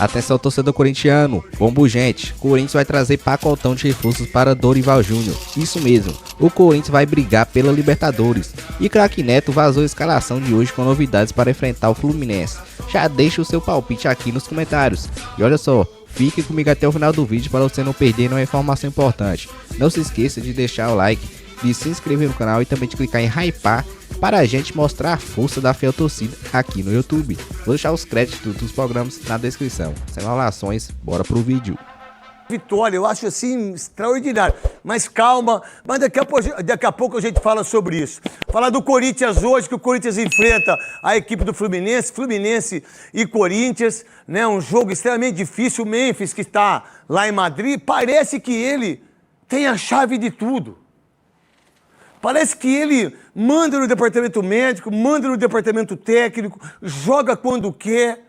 Atenção, torcedor corintiano, bombo gente, Corinthians vai trazer pacotão de reforços para Dorival Júnior. Isso mesmo, o Corinthians vai brigar pela Libertadores. E Craque Neto vazou a escalação de hoje com novidades para enfrentar o Fluminense. Já deixa o seu palpite aqui nos comentários. E olha só, fique comigo até o final do vídeo para você não perder nenhuma informação importante. Não se esqueça de deixar o like, de se inscrever no canal e também de clicar em hypar para a gente mostrar a força da fiel torcida aqui no YouTube. Vou deixar os créditos dos programas na descrição. Sem enrolações, bora pro vídeo. Vitória, eu acho assim extraordinário, mas calma, mas daqui a pouco a gente fala sobre isso. Falar do Corinthians hoje, que o Corinthians enfrenta a equipe do Fluminense e Corinthians, né? Um jogo extremamente difícil. O Memphis, que está lá em Madrid, parece que ele tem a chave de tudo. Parece que ele manda no departamento médico, manda no departamento técnico, joga quando quer.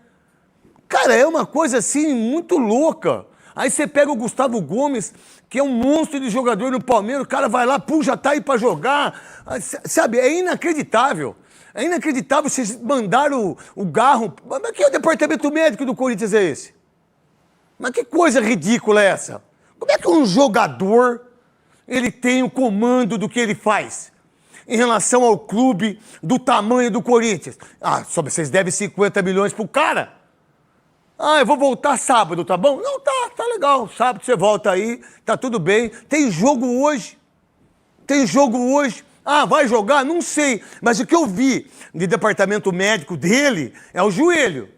Cara, é uma coisa assim muito louca. Aí você pega o Gustavo Gomes, que é um monstro de jogador no Palmeiras, o cara vai lá, pum, já tá aí pra jogar. Sabe, é inacreditável. É inacreditável vocês mandaram o Garro. Mas que é o departamento médico do Corinthians é esse? Mas que coisa ridícula é essa? Como é que um jogador ele tem o comando do que ele faz em relação ao clube do tamanho do Corinthians? Ah, só vocês devem 50 milhões pro cara. Ah, eu vou voltar sábado, tá bom? Não, tá legal. Sábado você volta aí, tá tudo bem. Tem jogo hoje. Ah, vai jogar? Não sei. Mas o que eu vi de departamento médico dele é o joelho.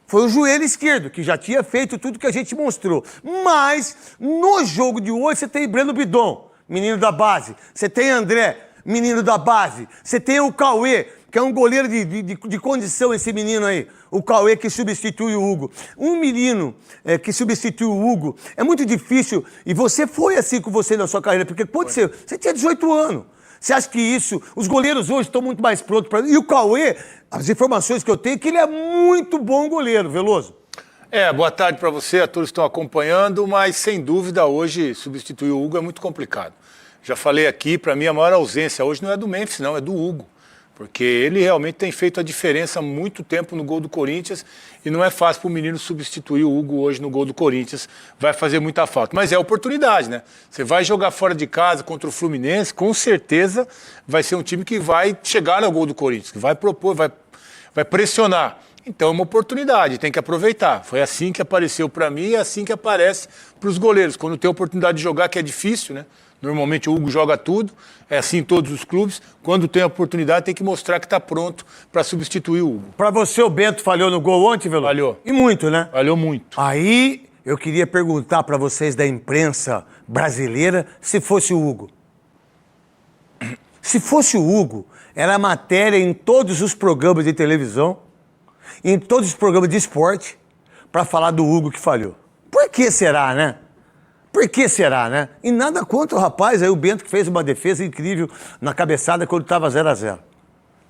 Foi o joelho esquerdo, que já tinha feito tudo que a gente mostrou. Mas, no jogo de hoje, você tem Breno Bidon, menino da base. Você tem André, menino da base. Você tem o Cauê, que é um goleiro de condição, esse menino aí. O Cauê que substitui o Hugo. Um menino que substitui o Hugo é muito difícil. E você foi assim com você na sua carreira, porque quando você tinha 18 anos. Você acha que isso... Os goleiros hoje estão muito mais prontos para... E o Cauê, as informações que eu tenho, é que ele é muito bom goleiro, Veloso. Boa tarde para você, a todos estão acompanhando, mas sem dúvida hoje substituir o Hugo é muito complicado. Já falei aqui, para mim a maior ausência hoje não é do Memphis, não, é do Hugo. Porque ele realmente tem feito a diferença há muito tempo no gol do Corinthians e não é fácil para o menino substituir o Hugo hoje no gol do Corinthians, vai fazer muita falta. Mas é oportunidade, né? Você vai jogar fora de casa contra o Fluminense, com certeza vai ser um time que vai chegar ao gol do Corinthians, que vai propor, vai pressionar. Então é uma oportunidade, tem que aproveitar. Foi assim que apareceu para mim e é assim que aparece para os goleiros. Quando tem a oportunidade de jogar, que é difícil, né? Normalmente o Hugo joga tudo, é assim em todos os clubes. Quando tem a oportunidade, tem que mostrar que está pronto para substituir o Hugo. Para você, o Bento falhou no gol ontem, Veloso? Falhou. E muito, né? Falhou muito. Aí, eu queria perguntar para vocês da imprensa brasileira se fosse o Hugo. Se fosse o Hugo, era matéria em todos os programas de televisão, em todos os programas de esporte, para falar do Hugo que falhou. Por que será, né? Por que será, né? E nada contra o rapaz aí, o Bento, que fez uma defesa incrível na cabeçada quando estava 0-0.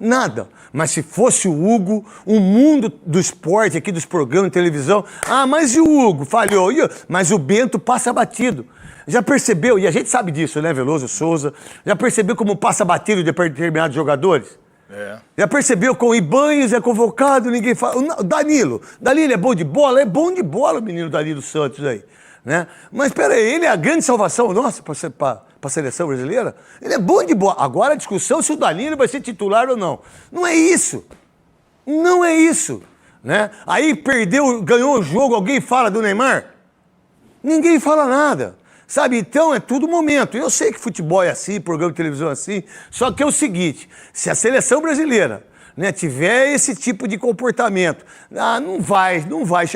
Nada. Mas se fosse o Hugo, o mundo do esporte aqui, dos programas de televisão... Ah, mas e o Hugo? Falhou. Mas o Bento passa batido. Já percebeu? E a gente sabe disso, né, Veloso, Souza? Já percebeu como passa batido de determinados jogadores? Já percebeu como o Ibanez é convocado, ninguém fala... Danilo é bom de bola? É bom de bola o menino Danilo Santos aí. Né? Mas peraí, ele é a grande salvação nossa para a seleção brasileira? Ele é bom de bola. Agora a discussão é se o Danilo vai ser titular ou não. Não é isso. Não é isso. Né? Aí perdeu, ganhou o jogo, alguém fala do Neymar? Ninguém fala nada. Sabe, então é tudo momento. Eu sei que futebol é assim, programa de televisão é assim, só que é o seguinte, se a seleção brasileira, né, tiver esse tipo de comportamento, não vai.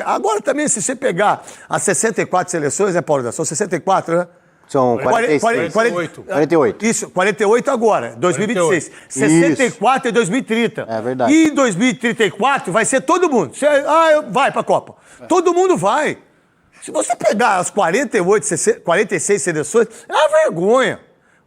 Agora também, se você pegar as 64 seleções, né, Paulo? São 64, né? São 46. 48. Isso, 48 agora, 2026. 64 em 2030. É verdade. E em 2034 vai ser todo mundo. Vai pra Copa. Todo mundo vai. Se você pegar as 46 seleções, é uma vergonha.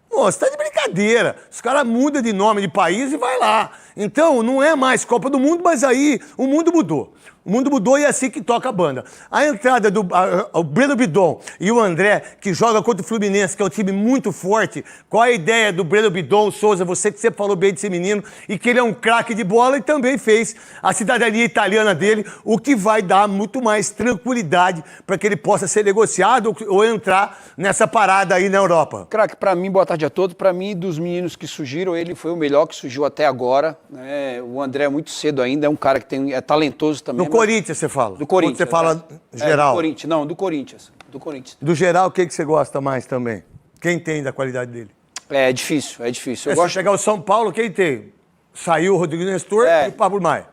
Pô, você tá de brincadeira. Os caras mudam de nome de país e vai lá. Então, não é mais Copa do Mundo, mas aí o mundo mudou. O mundo mudou e é assim que toca a banda. A entrada do o Breno Bidon e o André, que joga contra o Fluminense, que é um time muito forte. Qual a ideia do Breno Bidon, Souza? Você que sempre falou bem desse menino, e que ele é um craque de bola e também fez a cidadania italiana dele, o que vai dar muito mais tranquilidade para que ele possa ser negociado ou entrar nessa parada aí na Europa. Craque, para mim, boa tarde a todos. Para mim, dos meninos que surgiram, ele foi o melhor que surgiu até agora. Né? O André é muito cedo ainda, é um cara que é talentoso também. Do Corinthians, você fala? Do Corinthians. Quando você fala geral. Do Corinthians, não, do Corinthians. Do Corinthians. Do geral, o que você gosta mais também? Quem tem da qualidade dele? É difícil, é difícil. Se você pegar o São Paulo, quem tem? Saiu o Rodrigo Nestor e o Pablo Maia.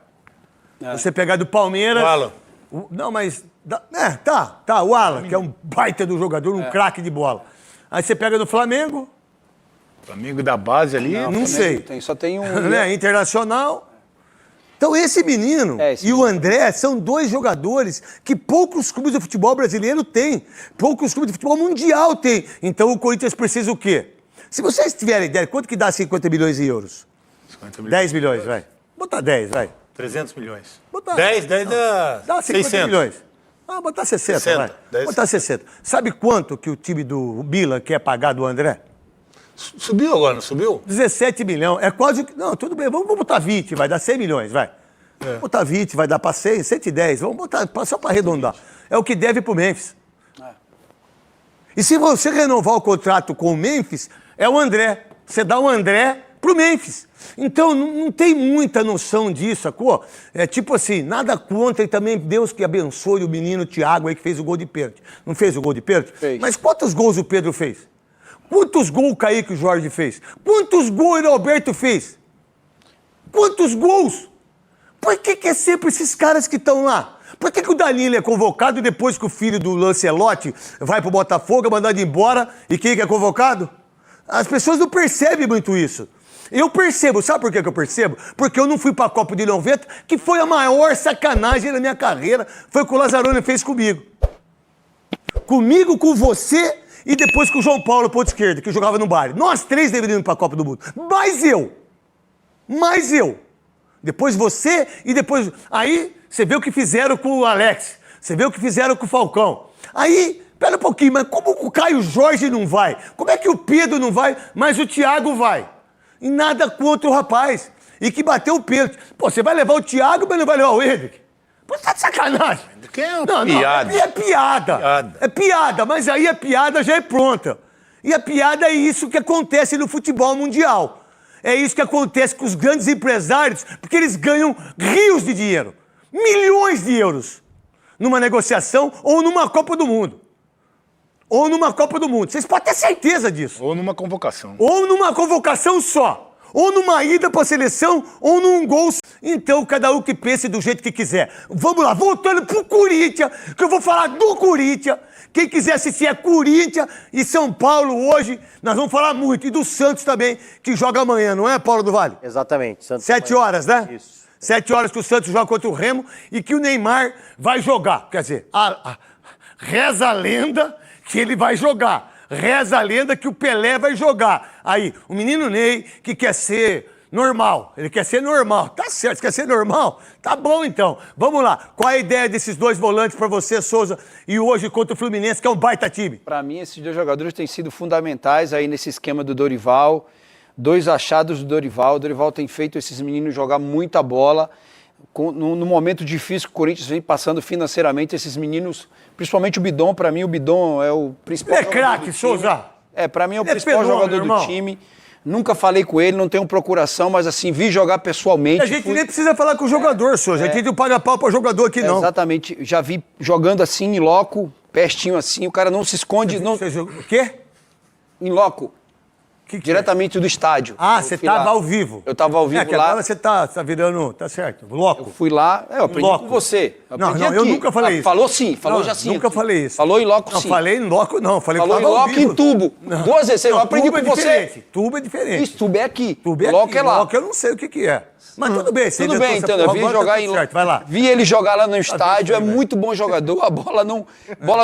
Você pegar do Palmeiras... O Alan. Não, mas... Tá, o Alan, que é um baita do jogador, um craque de bola. Aí você pega do Flamengo... Flamengo da base ali... Não sei. Só tem um... Né? Internacional... Então, esse menino e o André são dois jogadores que poucos clubes de futebol brasileiro têm. Poucos clubes de futebol mundial têm. Então, o Corinthians precisa o quê? Se vocês tiverem ideia, quanto que dá 50 milhões de euros? 50 milhões. 10 milhões, vai. Botar 10, vai. 300 milhões. Botar, 10 dá 50 600. milhões. Botar 60, 60, vai. 10. Botar 60. Sabe quanto que o time do Milan quer pagar do André? Subiu agora, não subiu? 17 milhões. É quase... Não, tudo bem. Vamos botar 20, vai dar 100 milhões, vai. Vamos botar 20, vai dar para 100, 110. Vamos botar só para arredondar. É o que deve pro Memphis. E se você renovar o contrato com o Memphis, é o André. Você dá o André pro Memphis. Então, não tem muita noção disso, sacou? É tipo assim, nada contra e também Deus que abençoe o menino Thiago aí que fez o gol de pênalti. Não fez o gol de pênalti? Fez. Mas quantos gols o Pedro fez? Quantos gols o Kaique e o Jorge fez? Quantos gols o Alberto fez? Quantos gols? Por que é sempre esses caras que estão lá? Por que o Danilo é convocado depois que o filho do Lancelotti vai pro Botafogo, é mandado embora, e quem que é convocado? As pessoas não percebem muito isso. Eu percebo, sabe por que eu percebo? Porque eu não fui pra Copa de 90, que foi a maior sacanagem da minha carreira, foi o que o Lazzaroni fez comigo. Comigo, com você... E depois com o João Paulo, ponto esquerda, que jogava no Bari. Nós três deveríamos ir para a Copa do Mundo. Mais eu. Depois você e depois... Aí você vê o que fizeram com o Alex. Você vê o que fizeram com o Falcão. Aí, pera um pouquinho, mas como o Caio Jorge não vai? Como é que o Pedro não vai, mas o Thiago vai? E nada contra o rapaz. E que bateu o pênalti. Pô, você vai levar o Thiago, mas não vai levar o Henrique? Pô, tá de sacanagem. Que é uma piada. É piada. É piada, mas aí a piada já é pronta. E a piada é isso que acontece no futebol mundial. É isso que acontece com os grandes empresários, porque eles ganham rios de dinheiro. Milhões de euros. Numa negociação ou numa Copa do Mundo. Vocês podem ter certeza disso. Ou numa convocação. Ou numa convocação só. Ou numa ida para a seleção, ou num gol. Então, cada um que pense do jeito que quiser. Vamos lá, voltando pro Corinthians, que eu vou falar do Corinthians. Quem quiser assistir é Corinthians e São Paulo hoje, nós vamos falar muito. E do Santos também, que joga amanhã, não é, Paulo do Vale? Exatamente. Santos 7 horas, né? Isso. 7 horas que o Santos joga contra o Remo e que o Neymar vai jogar. Quer dizer, reza a lenda que ele vai jogar. Reza a lenda que o Pelé vai jogar. Aí, o menino Ney, que quer ser normal. Ele quer ser normal. Tá certo, você quer ser normal? Tá bom, então. Vamos lá. Qual é a ideia desses dois volantes pra você, Souza, e hoje contra o Fluminense, que é um baita time? Para mim, esses dois jogadores têm sido fundamentais aí nesse esquema do Dorival. Dois achados do Dorival. O Dorival tem feito esses meninos jogar muita bola. No momento difícil que o Corinthians vem passando financeiramente, esses meninos, principalmente o Bidon, para mim o Bidon é o principal jogador. Ele é craque, Souza. Para mim é o principal jogador do time. Nunca falei com ele, não tenho procuração, mas assim, vi jogar pessoalmente. A gente nem precisa falar com o jogador, Souza. A gente não paga pau para jogador aqui, não. Exatamente. Já vi jogando assim, em loco, pertinho assim, o cara não se esconde. O quê? Em loco. Diretamente do estádio. Ah, você estava ao vivo. Eu estava ao vivo que lá. Agora você tá virando, tá certo, louco. Eu fui lá, eu aprendi loco. com você. Não, eu nunca falei isso. Falou sim, falou já sim. Nunca falei isso. Falou em loco não, sim. Não, falei em loco não. Falei falou em loco e em tubo. Não. 2 vezes, eu aprendi com você. Tubo é diferente. Isso, tubo é aqui. Tubo é loco aqui. é lá. Loco eu não sei o que é. Mas tudo bem, você Tudo bem, então, eu vi jogar vai lá. Vi ele jogar lá no estádio, é muito bom jogador, a bola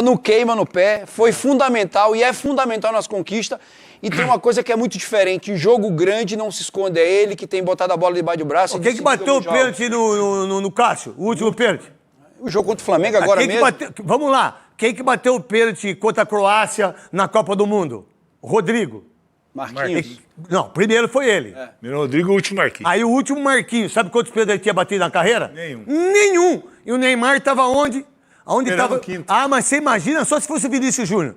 não queima no pé, foi fundamental e é fundamental nas conquistas. E tem uma coisa que é muito diferente, em jogo grande não se esconde, é ele que tem botado a bola debaixo do braço. Quem que bateu o pênalti no Cássio, o último pênalti? O jogo contra o Flamengo agora mesmo? Vamos lá, quem que bateu o pênalti contra a Croácia na Copa do Mundo? Rodrigo. Marquinhos. Não, primeiro foi ele. Primeiro Rodrigo, o último Marquinhos. Aí o último Marquinhos, sabe quantos pênaltis ele tinha batido na carreira? Nenhum. E o Neymar estava onde? Aonde Esperando estava? o quinto. Ah, mas você imagina só se fosse o Vinícius Júnior,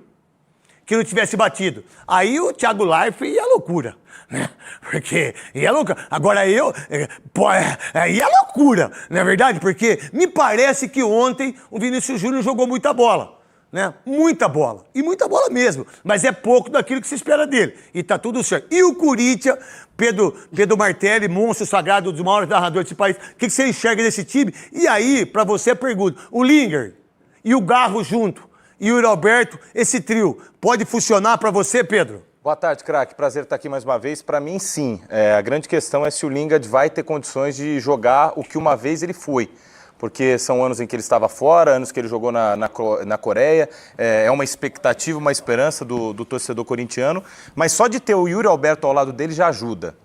que não tivesse batido. Aí o Thiago Leifert ia loucura, né? Porque ia loucura. Agora aí é loucura, não é verdade? Porque me parece que ontem o Vinícius Júnior jogou muita bola. Né? Muita bola. E muita bola mesmo. Mas é pouco daquilo que se espera dele. E tá tudo certo. E o Corinthians, Pedro Martelli, monstro sagrado, um dos maiores narradores desse país. O que você enxerga desse time? E aí, pra você, a pergunta. O Linger e o Garro junto, e o Yuri Alberto, esse trio, pode funcionar pra você, Pedro? Boa tarde, craque. Prazer estar aqui mais uma vez. Para mim, sim. A grande questão é se o Lingard vai ter condições de jogar o que uma vez ele foi. Porque são anos em que ele estava fora, anos que ele jogou na Coreia, é uma expectativa, uma esperança do torcedor corintiano, mas só de ter o Yuri Alberto ao lado dele já ajuda.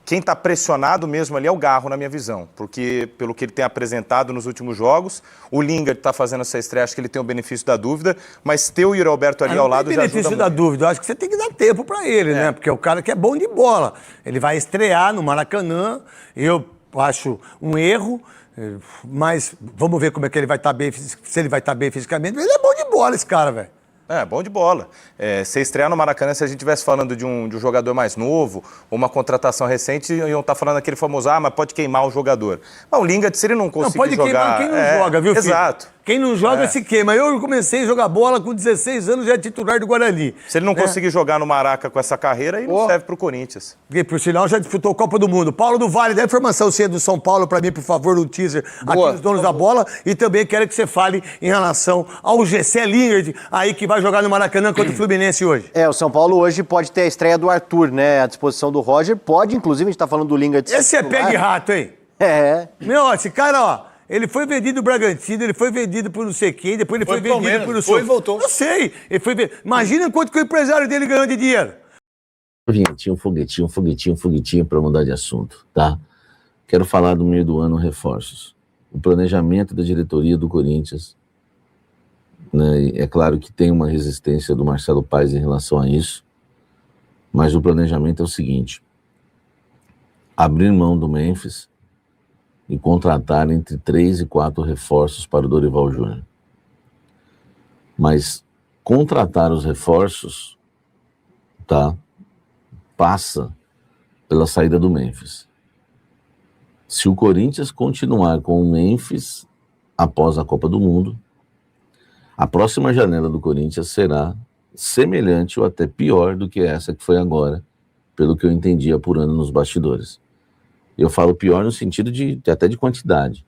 Quem está pressionado mesmo ali é o Garro, na minha visão, porque pelo que ele tem apresentado nos últimos jogos, o Lingard está fazendo essa estreia, acho que ele tem o benefício da dúvida, mas ter o Yuri Alberto ali ao lado já ajuda muito. Benefício da dúvida, eu acho que você tem que dar tempo para ele, né? Porque é o cara que é bom de bola. Ele vai estrear no Maracanã, eu acho um erro, mas vamos ver como é que ele vai estar bem, se ele vai estar bem fisicamente. Ele é bom de bola, esse cara, velho. Bom de bola. Se estrear no Maracanã, se a gente estivesse falando de um jogador mais novo, ou uma contratação recente, iam estar falando aquele famoso, mas pode queimar o jogador. Mas o Lingard, se ele não conseguir jogar... Não, pode queimar quem não joga, viu, filho? Exato. Quem não joga se queima. Eu comecei a jogar bola com 16 anos, já é titular do Guarani. Se ele não conseguir jogar no Maraca com essa carreira, aí não serve pro Corinthians. Porque, por sinal, já disputou a Copa do Mundo. Paulo do Vale, dá informação cedo do São Paulo pra mim, por favor, no teaser aqui dos donos da bola. E também quero que você fale em relação ao Gessé Lingard, aí que vai jogar no Maracanã contra o Fluminense hoje. O São Paulo hoje pode ter a estreia do Arthur, né? À disposição do Roger. Pode, inclusive, a gente tá falando do Lingard. Esse é pé de rato, hein? Meu, esse cara, ele foi vendido do Bragantino, ele foi vendido por não sei quem, depois ele foi vendido por não sei... Foi e voltou. Eu sei. Ele foi vendido. Imagina quanto que o empresário dele ganhou de dinheiro. Vinhetinho, foguetinho para mudar de assunto, tá? Quero falar do meio do ano reforços. O planejamento da diretoria do Corinthians, né? É claro que tem uma resistência do Marcelo Paes em relação a isso, mas o planejamento é o seguinte: abrir mão do Memphis e contratar entre 3 e 4 reforços para o Dorival Júnior. Mas contratar os reforços, tá, passa pela saída do Memphis. Se o Corinthians continuar com o Memphis após a Copa do Mundo, a próxima janela do Corinthians será semelhante ou até pior do que essa que foi agora, pelo que eu entendi apurando nos bastidores. Eu falo pior no sentido até de quantidade.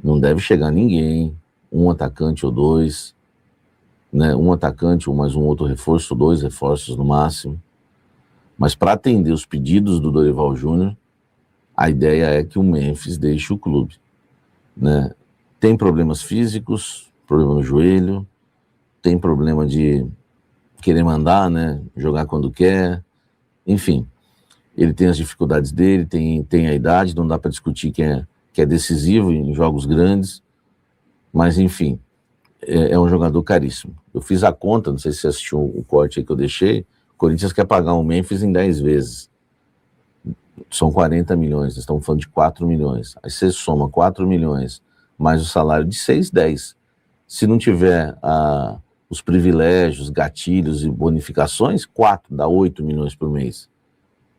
Não deve chegar ninguém, um atacante ou dois, né? Um atacante ou mais um outro reforço, 2 reforços no máximo. Mas para atender os pedidos do Dorival Júnior, a ideia é que o Memphis deixe o clube, né? Tem problemas físicos, problema no joelho, tem problema de querer mandar, né? Jogar quando quer, enfim. Ele tem as dificuldades dele, tem a idade, não dá para discutir que é decisivo em jogos grandes, mas enfim, é um jogador caríssimo. Eu fiz a conta, não sei se você assistiu o corte aí que eu deixei, o Corinthians quer pagar o Memphis em 10 vezes. São 40 milhões, nós estamos falando de 4 milhões. Aí você soma 4 milhões mais o salário de 6, 10. Se não tiver os privilégios, gatilhos e bonificações, 4, dá 8 milhões por mês.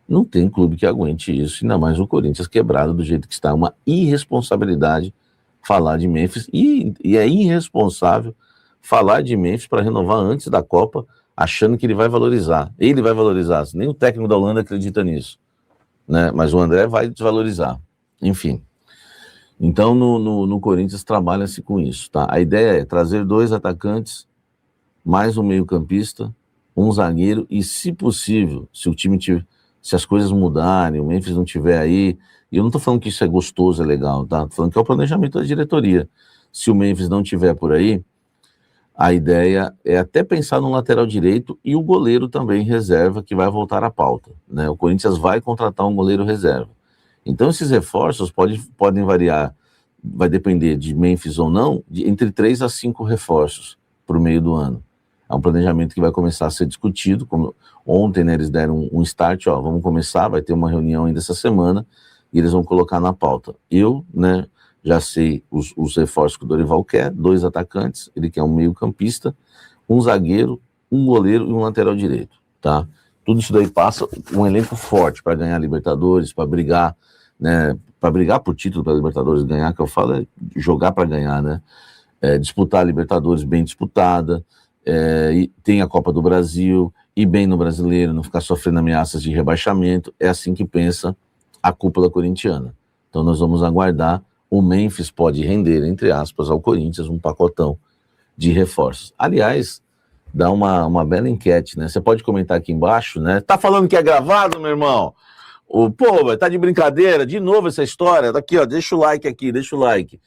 Não tem clube que aguente isso, ainda mais o Corinthians quebrado do jeito que está. É uma irresponsabilidade falar de Memphis, e é irresponsável falar de Memphis para renovar antes da Copa, achando que ele vai valorizar. Ele vai valorizar, nem o técnico da Holanda acredita nisso, né? Mas o André vai desvalorizar. Enfim. Então, no Corinthians trabalha-se com isso, tá? A ideia é trazer 2 atacantes, mais um meio-campista, um zagueiro, e, se possível, se o time tiver... Se as coisas mudarem, o Memphis não tiver aí, E eu não estou falando que isso é gostoso, é legal, tá? Tô falando que é o planejamento da diretoria. Se o Memphis não tiver por aí, a ideia é até pensar no lateral direito e o goleiro também reserva, que vai voltar à pauta, né? O Corinthians vai contratar um goleiro reserva. Então esses reforços podem variar, vai depender de Memphis ou não, entre 3 a 5 reforços para o meio do ano. É um planejamento que vai começar a ser discutido. Como ontem, né, eles deram um start, ó, vamos começar, vai ter uma reunião ainda essa semana e eles vão colocar na pauta. Eu, né, já sei os reforços que o Dorival quer, 2 atacantes, ele quer um meio-campista, um zagueiro, um goleiro e um lateral direito, tá? Tudo isso daí passa um elenco forte para ganhar Libertadores, para brigar, né, para brigar por título para Libertadores, ganhar, que eu falo é jogar para ganhar, né? Disputar a Libertadores bem disputada, e tem a Copa do Brasil, ir bem no Brasileiro, não ficar sofrendo ameaças de rebaixamento. É assim que pensa a cúpula corintiana. Então nós vamos aguardar. O Memphis pode render, entre aspas, ao Corinthians um pacotão de reforços. Aliás, dá uma bela enquete, né? Você pode comentar aqui embaixo, né? Tá falando que é gravado, meu irmão? Pô, tá de brincadeira? De novo essa história? Aqui, ó, deixa o like aqui, deixa o like.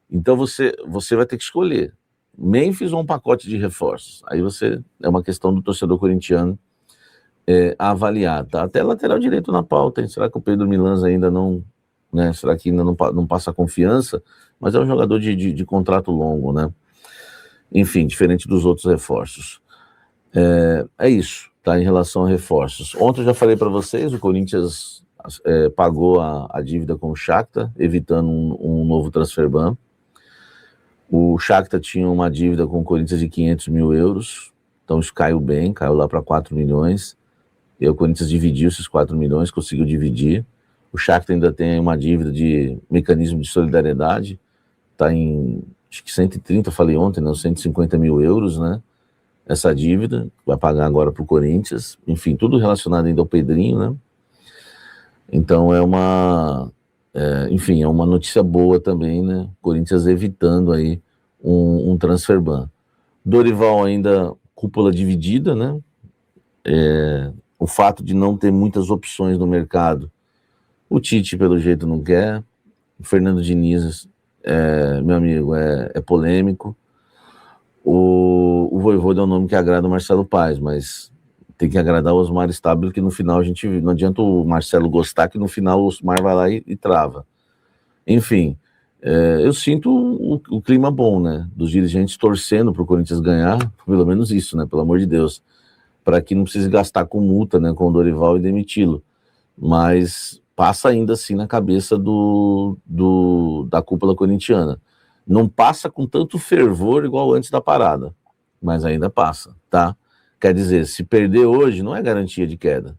Então você vai ter que escolher Memphis ou um pacote de reforços. Aí é uma questão do torcedor corintiano a avaliar, tá? Até lateral direito na pauta, hein? Será que o Pedro Milans ainda não, né? Será que ainda não passa confiança? Mas é um jogador de contrato longo, né? Enfim, diferente dos outros reforços. É isso, tá? Em relação a reforços. Ontem eu já falei para vocês, o Corinthians pagou a dívida com o Shakhtar, evitando um novo transfer ban. O Shakhtar tinha uma dívida com o Corinthians de 500 mil euros, então isso caiu bem, caiu lá para 4 milhões. E o Corinthians dividiu esses 4 milhões, conseguiu dividir. O Shakhtar ainda tem uma dívida de mecanismo de solidariedade, está em, acho que 130, eu falei ontem, não, 150 mil euros, né? Essa dívida, vai pagar agora para o Corinthians. Enfim, tudo relacionado ainda ao Pedrinho, né? Então é uma notícia boa também, né? Corinthians evitando aí um transfer ban. Dorival ainda cúpula dividida, né? O fato de não ter muitas opções no mercado, o Tite pelo jeito não quer. O Fernando Diniz, meu amigo, é polêmico. O Vojvoda é um nome que agrada o Marcelo Paes, mas tem que agradar o Osmar Stabile, que no final não adianta o Marcelo gostar, que no final o Osmar vai lá e trava. Enfim, eu sinto o clima bom, né, dos dirigentes torcendo para o Corinthians ganhar, pelo menos isso, né, pelo amor de Deus, para que não precise gastar com multa, né, com o Dorival e demiti-lo. Mas passa ainda assim na cabeça da cúpula corintiana. Não passa com tanto fervor igual antes da parada, mas ainda passa, tá? Quer dizer, se perder hoje, não é garantia de queda.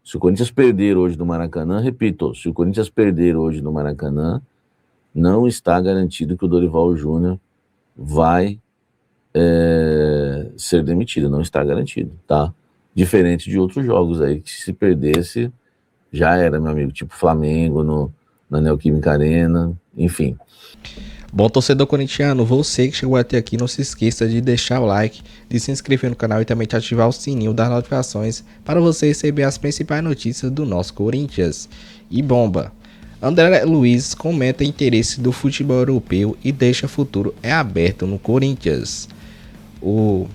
Se o Corinthians perder hoje no Maracanã, repito, se o Corinthians perder hoje no Maracanã, não está garantido que o Dorival Júnior vai ser demitido, não está garantido, tá? Diferente de outros jogos aí, que se perdesse, já era, meu amigo, tipo Flamengo na Neoquímica Arena, enfim. Bom, torcedor corintiano, você que chegou até aqui, não se esqueça de deixar o like, de se inscrever no canal e também de ativar o sininho das notificações para você receber as principais notícias do nosso Corinthians. E bomba! André Luiz comenta interesse do futebol europeu e deixa futuro aberto no Corinthians. O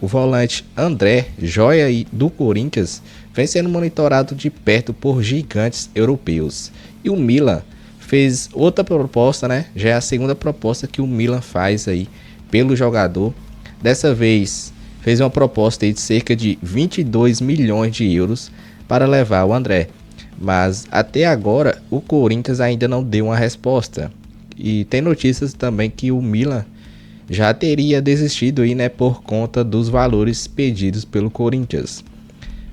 volante André, joia do Corinthians, vem sendo monitorado de perto por gigantes europeus. E o Milan fez outra proposta, né? Já é a segunda proposta que o Milan faz aí pelo jogador. Dessa vez fez uma proposta aí de cerca de 22 milhões de euros para levar o André. Mas até agora o Corinthians ainda não deu uma resposta. E tem notícias também que o Milan já teria desistido aí, né, por conta dos valores pedidos pelo Corinthians.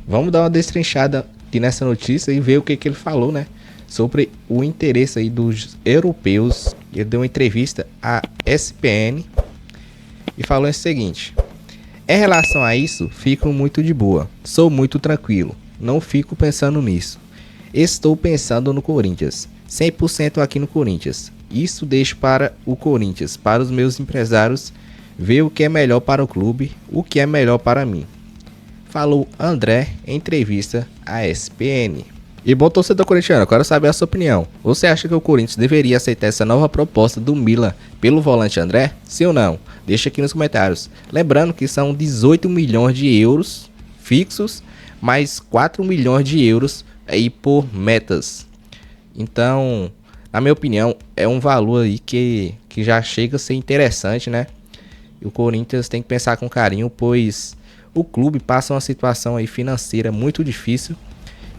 Vamos dar uma destrinchada aqui nessa notícia e ver o que ele falou, né, sobre o interesse aí dos europeus. Ele deu uma entrevista à ESPN e falou o seguinte: em relação a isso, fico muito de boa, sou muito tranquilo, não fico pensando nisso. Estou pensando no Corinthians, 100% aqui no Corinthians. Isso deixo para o Corinthians, para os meus empresários, ver o que é melhor para o clube, o que é melhor para mim. falou André em entrevista à ESPN. E bom, torcedor corintiano, eu quero saber a sua opinião. Você acha que o Corinthians deveria aceitar essa nova proposta do Milan pelo volante André? Sim ou não? Deixa aqui nos comentários. Lembrando que são 18 milhões de euros fixos, mais 4 milhões de euros aí por metas. Então, na minha opinião, é um valor aí que já chega a ser interessante, né? E o Corinthians tem que pensar com carinho, pois o clube passa uma situação aí financeira muito difícil.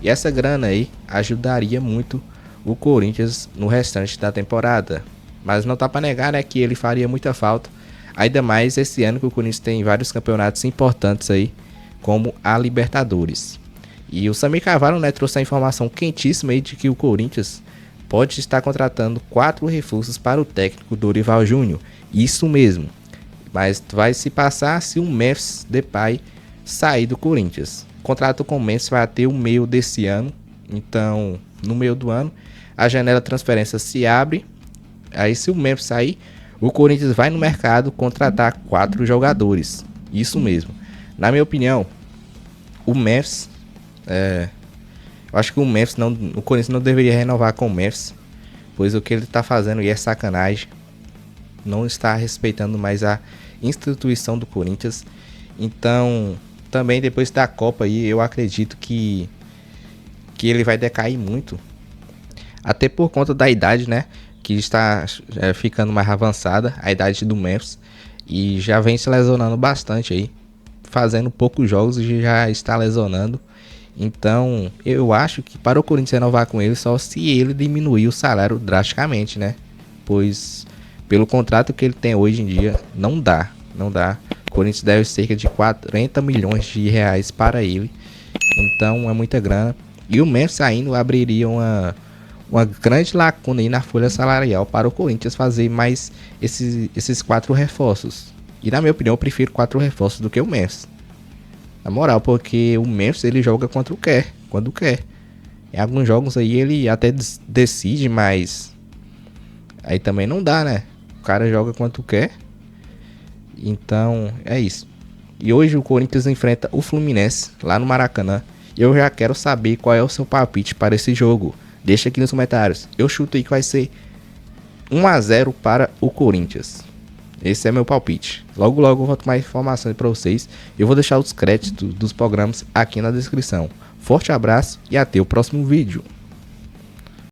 E essa grana aí ajudaria muito o Corinthians no restante da temporada. Mas não tá para negar, né, que ele faria muita falta. Ainda mais esse ano que o Corinthians tem vários campeonatos importantes aí, como a Libertadores. E o Samir Carvalho, né, trouxe a informação quentíssima aí de que o Corinthians pode estar contratando 4 reforços para o técnico Dorival Júnior. Isso mesmo. Mas vai se passar se o Memphis Depay sair do Corinthians. O contrato com o Memphis vai até o meio desse ano. Então, no meio do ano, a janela de transferência se abre. Aí, se o Memphis sair, o Corinthians vai no mercado contratar 4 jogadores. Isso mesmo. Na minha opinião, o Memphis... eu acho que o Corinthians não deveria renovar com o Memphis, pois o que ele está fazendo aí é sacanagem. Não está respeitando mais a instituição do Corinthians. Então... Também depois da Copa aí, eu acredito que ele vai decair muito. Até por conta da idade, né? Que está ficando mais avançada, a idade do Memphis. E já vem se lesionando bastante aí. Fazendo poucos jogos e já está lesionando. Então, eu acho que para o Corinthians renovar com ele, só se ele diminuir o salário drasticamente, né? Pois, pelo contrato que ele tem hoje em dia, não dá. O Corinthians deve cerca de 40 milhões de reais para ele. Então é muita grana. E o Memphis saindo abriria uma grande lacuna aí na folha salarial para o Corinthians fazer mais esses 4 reforços. E na minha opinião eu prefiro 4 reforços do que o Memphis. Na moral, porque o Memphis ele joga quando quer. Em alguns jogos aí ele até decide, mas aí também não dá, né? O cara joga quando quer. Então é isso. E hoje o Corinthians enfrenta o Fluminense lá no Maracanã. E eu já quero saber qual é o seu palpite para esse jogo. Deixa aqui nos comentários. Eu chuto aí que vai ser 1-0 para o Corinthians. Esse é meu palpite. Logo eu volto mais informações para vocês. Eu vou deixar os créditos dos programas aqui na descrição. Forte abraço e até o próximo vídeo.